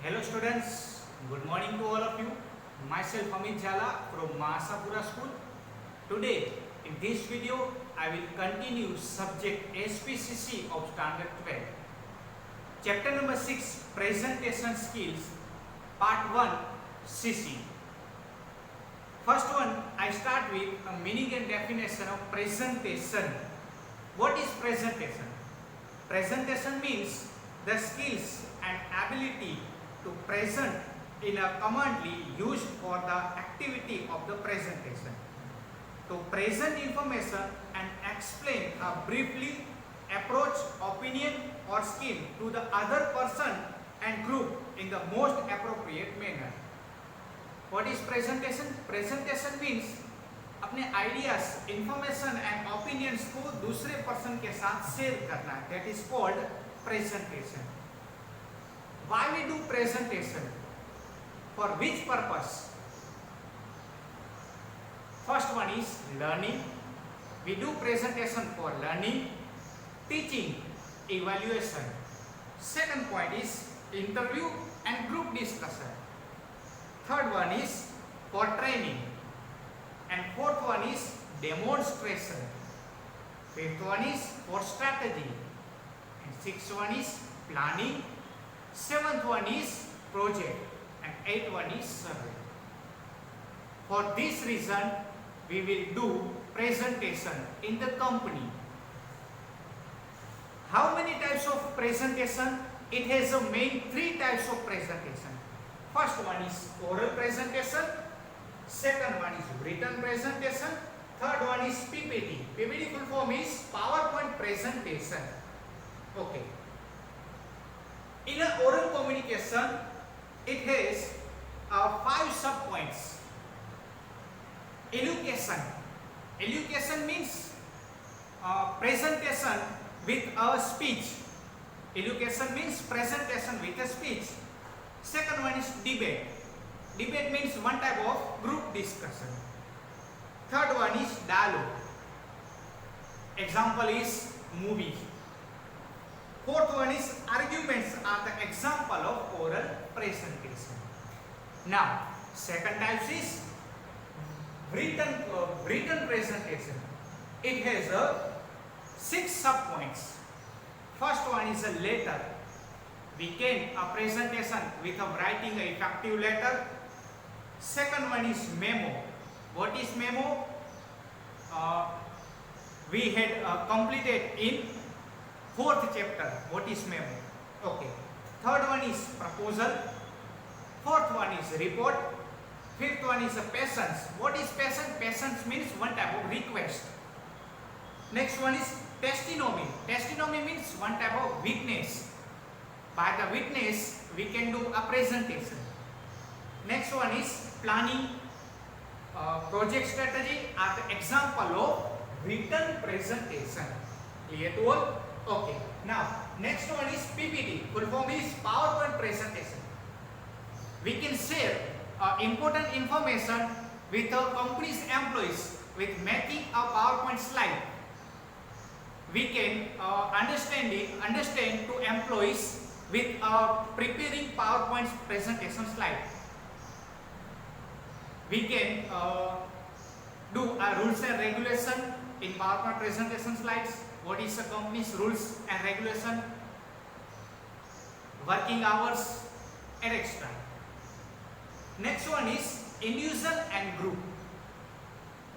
Hello students, good morning to all of you. Myself Amit Jhala from Mahasapura School. Today in this video I will continue subject SPCC of standard 12. Chapter number 6 Presentation Skills Part 1 CC. First one I start with a meaning and definition of presentation. What is presentation? Presentation means the skills and ability to present in a commonly used for the activity of the presentation. To present information and explain a briefly approach, opinion or skill to the other person and group in the most appropriate manner. What is presentation? Presentation means अपने ideas, information and opinions को दूसरे person के साथ share करना. That is called presentation. Why we do presentation? For which purpose? First one is learning. We do presentation for learning, teaching, evaluation. Second point is interview and group discussion. Third one is for training. And fourth one is demonstration. Fifth one is for strategy. And sixth one is planning. Seventh one is project. And eighth one is survey. For this reason, we will do presentation in the company. How many types of presentation? It has a main three types of presentation. First one is oral presentation. Second one is written presentation. Third one is PPT. PPT full form is PowerPoint presentation. Okay. In an oral communication, it has 5 sub points. Elocution. Elocution means presentation with a speech. Elocution means presentation with a speech. Second one is debate. Debate means one type of group discussion. Third one is dialogue. Example is movie. Fourth one is arguments are the example of oral presentation. Now, second type is written presentation. It has 6 sub points. First one is a letter. Begin a presentation with writing an effective letter. Second one is memo. What is memo? We had completed in 4th chapter. What is memo? Okay. Third one is proposal. Fourth one is report. Fifth one is a patience. What is patience? Patience means one type of request. Next one is testimony. Testimony means one type of witness. By the witness, we can do a presentation. Next one is planning. Project strategy are the example of written presentation. Clear to all? Okay. Now, next one is PPT. Full form is PowerPoint presentation. We can share important information with our company's employees with making a PowerPoint slide. We can understand to employees with preparing PowerPoint presentation slide. We can do a rules and regulation in PowerPoint presentation slides. What is the company's rules and regulation, working hours, and extra. Next one is individual and group.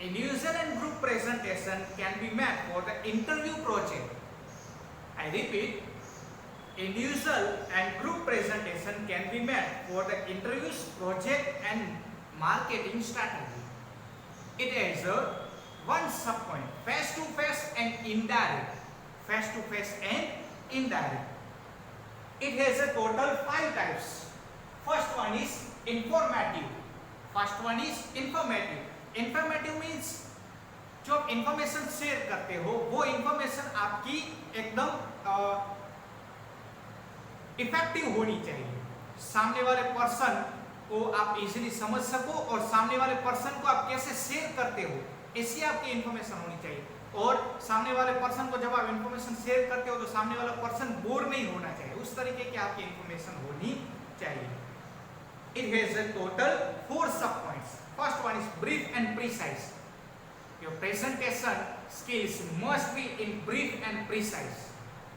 Individual and group presentation can be made for the interview project. I repeat, individual and group presentation can be made for the interviews, project and marketing strategy. It has one sub point, face to face and indirect. Face to face and indirect. It has a total 5 types. First one is informative. First one is informative. Informative means जो आप information share करते हो वो information आपकी एकदम effective होनी चाहिए. सामने वाले पर्सन को आप इजीली समझ सको और सामने वाले पर्सन को आप कैसे शेयर करते हो ऐसी आपकी इंफॉर्मेशन होनी चाहिए. और सामने वाले पर्सन को जब आप इंफॉर्मेशन शेयर करते हो तो सामने वाला पर्सन बोर नहीं होना चाहिए. उस तरीके की आपकी इंफॉर्मेशन होनी चाहिए। It has a total 4 sub points. First one is brief and precise. Your presentation skills must be in brief and precise.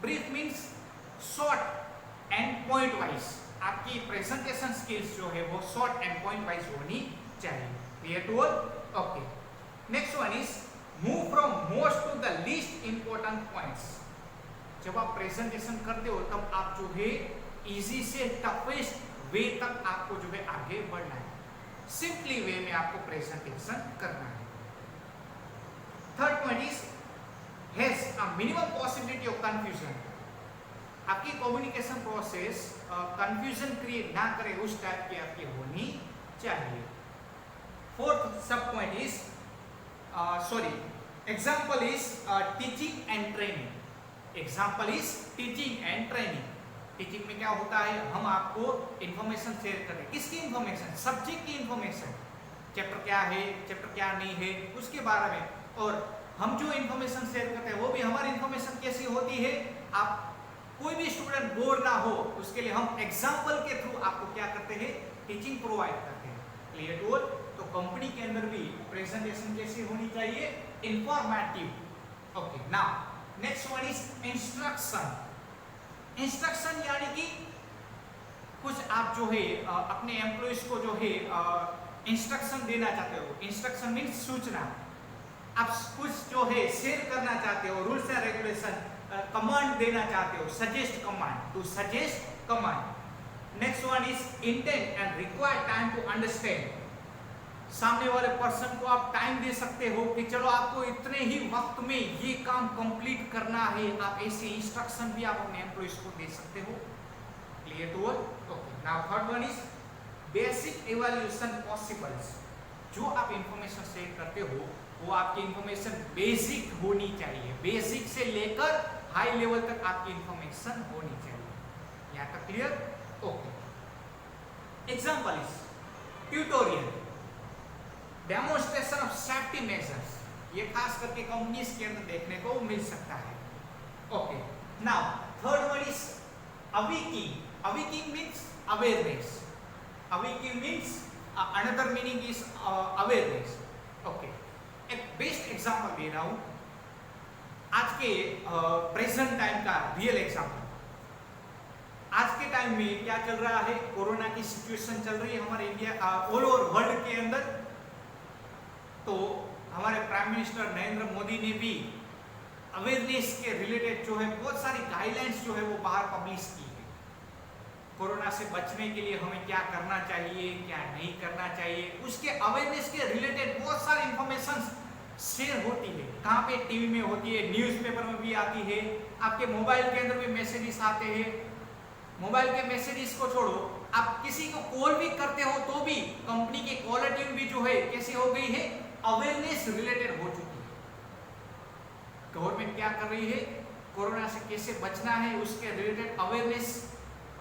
Brief means short and point wise. आपकी presentation skills जो है वो short and point wise होनी चाहिए। Clear to all? Okay. Next one is move from most to the least important points. जब आप presentation करते हो तब आप जो है इजी से टफेस्ट वे तक आपको जो है आगे बढ़ना है, सिंपली वे में आपको प्रेजेंटेशन करना है। Third point is has a minimum possibility of confusion. आपकी कम्युनिकेशन प्रोसेस कंफ्यूजन क्रिएट ना करे उस टाइप की आपकी होनी चाहिए। फोर्थ सब point is example is teaching and training. Example is teaching and training. Teaching में क्या होता है, हम आपको इंफॉर्मेशन शेयर कर रहे हैं। किसकी इंफॉर्मेशन? सब्जेक्ट की इंफॉर्मेशन, चैप्टर क्या है, चैप्टर क्या नहीं है, उसके बारे में। और हम जो इंफॉर्मेशन शेयर करते हैं वो भी हमारी इंफॉर्मेशन कैसी होती है, आप कोई भी स्टूडेंट बोर ना हो उसके लिए हम एग्जाम्पल के थ्रू आपको क्या करते हैं, टीचिंग प्रोवाइड करते हैं। Clear to all? तो कंपनी के अंदर भी प्रेजेंटेशन कैसी होनी चाहिए, informative. Okay, now next one is instruction. Instruction यानी कि कुछ आप जो है अपने एम्प्लॉइज को जो है इंस्ट्रक्शन देना चाहते हो। इंस्ट्रक्शन मीन्स सूचना। आप कुछ जो है शेयर करना चाहते हो, रूल्स एंड रेगुलेशन, कमांड देना चाहते हो, suggest command, to suggest command. Next one is intent and required time to understand. सामने वाले पर्सन को आप टाइम दे सकते हो कि चलो आपको इतने ही वक्त में ये काम कंप्लीट करना है। आप ऐसे इंस्ट्रक्शन भी आप अपने एम्प्लॉइज को दे सकते हो। Clear to all? Okay, now third one is basic evaluation possibles. जो आप इंफॉर्मेशन शेयर करते हो वो आपकी इंफॉर्मेशन बेसिक होनी चाहिए। बेसिक से लेकर हाई लेवल तक आपकी इंफॉर्मेशन होनी चाहिए। यहाँ तक clear? Okay. Example is tutorial, demonstration of safety measures. ये खास करके कंपनीज के अंदर देखने को मिल सकता है। Okay, now third one is awaking. Awaking means awareness. Awaking means another meaning is awareness. Okay, एक बेस्ट एग्जांपल दे रहा हूं आज के प्रेजेंट टाइम का रियल एग्जांपल। आज के टाइम में क्या चल रहा है, कोरोना की सिचुएशन चल रही है हमारे इंडिया ऑल ओवर वर्ल्ड के अंदर। तो हमारे प्राइम मिनिस्टर नरेंद्र मोदी ने भी अवेयरनेस के रिलेटेड जो है बहुत सारी गाइडलाइंस जो है वो बाहर पब्लिश की है। कोरोना से बचने के लिए हमें क्या करना चाहिए, क्या नहीं करना चाहिए, उसके अवेयरनेस के रिलेटेड बहुत सारी इंफॉर्मेशन शेयर होती है। कहाँ पे? टीवी में होती है, न्यूज़पेपर में भी आती है, आपके मोबाइल के अंदर भी मैसेजेस आते हैं। मोबाइल के मैसेजेस को छोड़ो, आप किसी को कॉल भी करते हो तो भी कंपनी की कॉलर ट्यून भी जो है कैसी हो गई है, अवेयरनेस रिलेटेड हो चुकी है। गवर्नमेंट क्या कर रही है, कोरोना से कैसे बचना है उसके रिलेटेड अवेयरनेस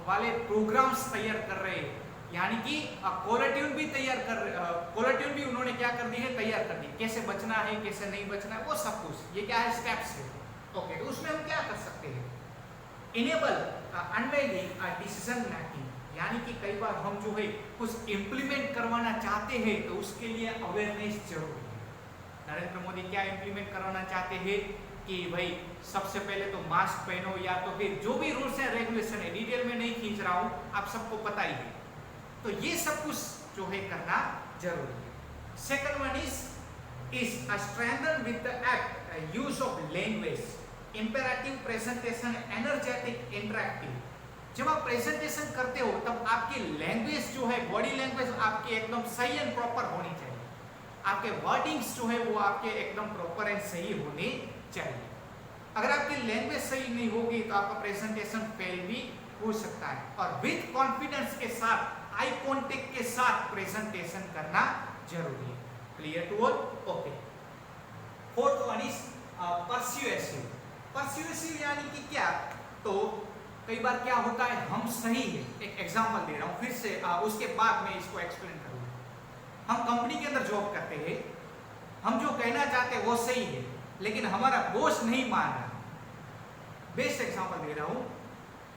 वाले प्रोग्राम्स तैयार कर रहे हैं। यानी कि कॉलर ट्यून भी तैयार कर, कॉलर ट्यून भी उन्होंने क्या कर दी है, तैयार कर दी, कैसे बचना है कैसे नहीं बचना है वो सब कुछ। ये क्या है, स्टेप्स है। ओके, तो उसमें हम क्या कर सकते हैं, इनेबल अनवेली डिसीजन मेकिंग। यानी कि कई बार हम जो है कुछ इम्प्लीमेंट करवाना चाहते हैं तो उसके लिए अवेयरनेस जरूरी है। नरेंद्र मोदी क्या इम्प्लीमेंट करवाना चाहते हैं कि भाई सबसे पहले तो मास्क पहनो, या तो फिर जो भी रूल्स एंड रेगुलेशन है, डिटेल में नहीं खींच रहा हूँ, आप सबको पता ही है। तो ये सब कुछ जो है करना जरूरी है। Second one is strengthen with the act use of language, imperative, presentation, energetic, interactive. जब आप प्रेजेंटेशन करते हो तब आपकी लैंग्वेज जो है, बॉडी लैंग्वेज आपकी एकदम सही एंड प्रॉपर होनी चाहिए। आपके वर्डिंग्स जो है वो आपके एकदम प्रॉपर एंड सही होने चाहिए। अगर आपकी लैंग्वेज सही नहीं होगी तो आपका प्रेजेंटेशन फेल भी हो सकता है। और विद कॉन्फिडेंस के साथ, आई कॉन्टेक्ट के साथ प्रेजेंटेशन करना जरूरी है। Clear to all? Okay. Fourth one is persuasive. Persuasive यानी कि क्या, तो कई बार क्या होता है, हम सही है, एक एग्जांपल दे रहा हूँ फिर से, उसके बाद मैं इसको एक्सप्लेन करूँगा। हम कंपनी के अंदर जॉब करते हैं, हम जो कहना चाहते हैं वो सही है लेकिन हमारा बॉस नहीं मान रहा। बेस्ट एग्जांपल दे रहा हूँ,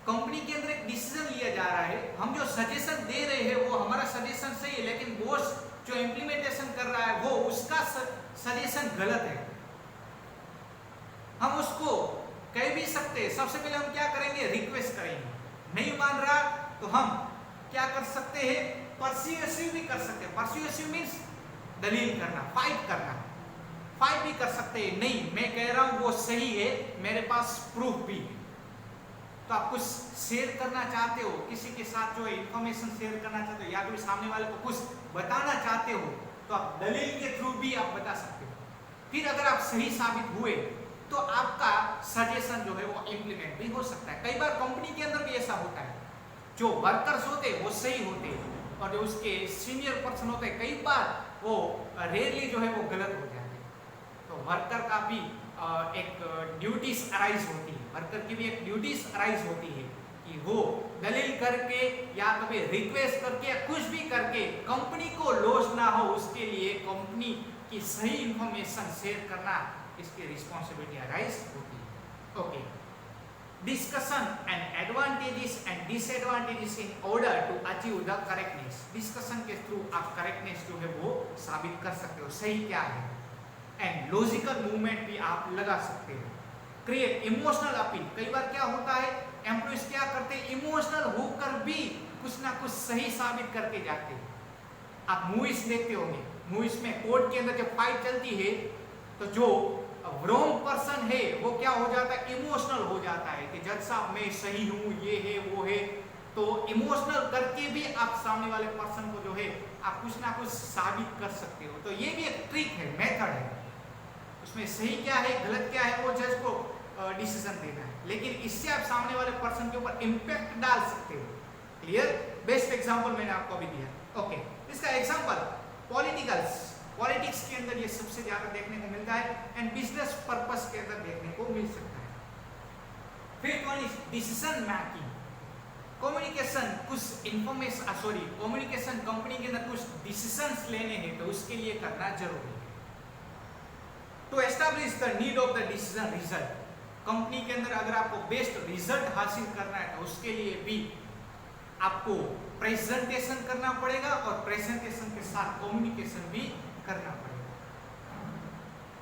कंपनी के अंदर एक डिसीजन लिया जा रहा है, हम जो सजेशन दे रहे हैं वो हमारा सजेशन सही है, लेकिन बॉस जो इम्प्लीमेंटेशन कर रहा है वो उसका सजेशन गलत है। हम उसको कह भी सकते हैं, सबसे पहले हम क्या करेंगे, रिक्वेस्ट करेंगे, नहीं मान रहा तो हम क्या कर सकते हैं, परस्यूएसिव भी कर सकते हैं। परस्यूएसिव मीन्स दलील करना, फाइट करना, फाइट भी कर सकते हैं, नहीं मैं कह रहा हूं वो सही है, मेरे पास प्रूफ भी है। तो आप कुछ शेयर करना चाहते हो, किसी के साथ जो इंफॉर्मेशन शेयर करना चाहते हो या कोई सामने वाले को कुछ बताना चाहते हो, तो आप दलील के थ्रू भी आप बता सकते हो। फिर अगर आप सही साबित हुए तो आपका सजेशन जो है वो इम्प्लीमेंट भी हो सकता है। कई बार कंपनी के अंदर भी ऐसा होता है, जो वर्कर्स होते हैं वो सही होते हैं और जो उसके सीनियर पर्सन होते हैं कई बार वो रेयरली जो है वो गलत हो जाते हैं। तो वर्कर का भी एक ड्यूटीज अराइज होती है, वर्कर की भी एक ड्यूटीज अराइज होती है कि वो दलील करके या कभी रिक्वेस्ट करके या कुछ भी करके कंपनी को लॉस ना हो, उसके लिए कंपनी की सही इंफॉर्मेशन शेयर करना इसकी रिस्पॉन्सिबिलिटी अराइज होती है। Okay, discussion and advantages and disadvantages in order to achieve the correctness. डिस्कशन के थ्रू आप करेक्टनेस जो है वो साबित कर सकते हो, सही क्या है, एंड लॉजिकल मूवमेंट भी आप लगा सकते हो। Create emotional appeal. कई बार क्या होता है, एम्प्लॉइज क्या करते हैं, इमोशनल होकर भी कुछ ना कुछ सही साबित करके जाते हैं। आप मूवीज देखते होंगे, मूवीज में कोर्ट के अंदर जब फाइट चलती है तो जो रॉन्ग पर्सन है वो क्या हो जाता है, इमोशनल हो जाता है कि जज साहब मैं सही हूं, ये है वो है। तो इमोशनल करके भी आप सामने वाले पर्सन को जो है आप कुछ ना कुछ साबित कर सकते हो। तो ये भी एक ट्रिक है, मेथड है, उसमें सही क्या है गलत क्या है वो जज को डिसीजन देना है, लेकिन इससे आप सामने वाले पर्सन के ऊपर इम्पैक्ट डाल सकते हो। क्लियर? बेस्ट एग्जांपल मैंने आपको अभी दिया। ओके, इसका एग्जांपल पॉलिटिक्स के अंदर ये सबसे ज्यादा देखने को मिलता है एंड बिजनेस पर्पस के अंदर देखने को मिल सकता है। फिर कौन इज डिसीजन मेकिंग, कम्युनिकेशन, कुछ इंफॉर्मेशन कम्युनिकेशन कंपनी के अंदर कुछ डिसीजंस लेने हैं तो उसके लिए करना जरूरी है। To establish the need of the decision result, company के अंदर अगर आपको बेस्ट रिजल्ट हासिल करना है तो उसके लिए भी आपको प्रेजेंटेशन करना पड़ेगा और प्रेजेंटेशन के साथ कम्युनिकेशन भी करना पड़ेगा।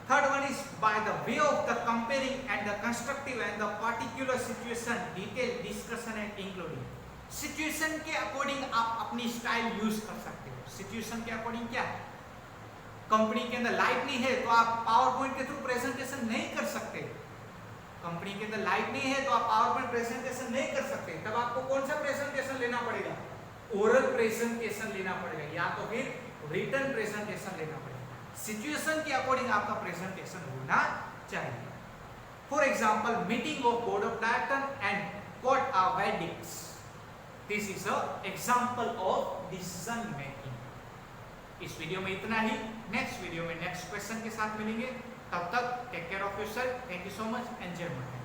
Third one is by the way of the comparing and the constructive and the particular situation detail discussion and including. Situation के अकॉर्डिंग आप अपनी स्टाइल यूज कर सकते हो। सिचुएशन के अकॉर्डिंग क्या है, कंपनी के अंदर लाइट नहीं है तो आप पावर पॉइंट के थ्रू प्रेजेंटेशन नहीं कर सकते। कंपनी के अंदर लाइट नहीं है तो आप पावर पॉइंट प्रेजेंटेशन नहीं कर सकते। तब आपको कौन सा प्रेजेंटेशन लेना पड़ेगा, ओरल प्रेजेंटेशन लेना पड़ेगा या तो फिर रिटन प्रेजेंटेशन लेना पड़ेगा। सिचुएशन के अकॉर्डिंग आपका प्रेजेंटेशन होना चाहिए। For example, meeting of board of director and court of verdicts, this is a example of decision making. इस वीडियो में इतना ही। नेक्स्ट वीडियो में नेक्स्ट क्वेश्चन के साथ मिलेंगे। तब तक take care of yourself. Thank you so much and जय माता।